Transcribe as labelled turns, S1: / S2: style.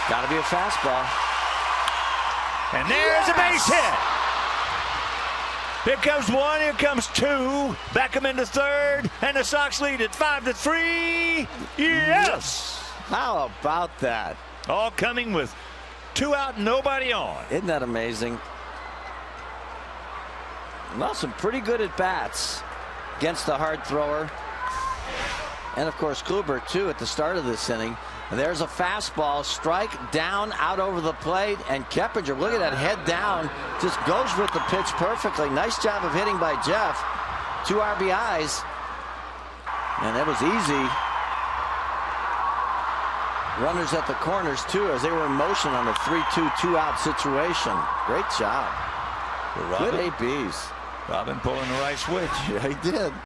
S1: Got to be a fastball.
S2: And there's a base hit. Here comes one, here comes two. Beckham into third, and the Sox lead at 5-3. Yes!
S1: How about that?
S2: All coming with 2 out, nobody on.
S1: Isn't that amazing? Well, some pretty good at bats against the hard thrower. And of course, Kluber too at the start of this inning. There's a fastball, strike down, out over the plate, and Keppinger, look at that, head down, just goes with the pitch perfectly. Nice job of hitting by Jeff. 2 RBIs, and that was easy. Runners at the corners too, as they were in motion on a 3-2 2-out situation. Great job. Good ABs.
S2: Robin pulling the right switch.
S1: Yeah, he did.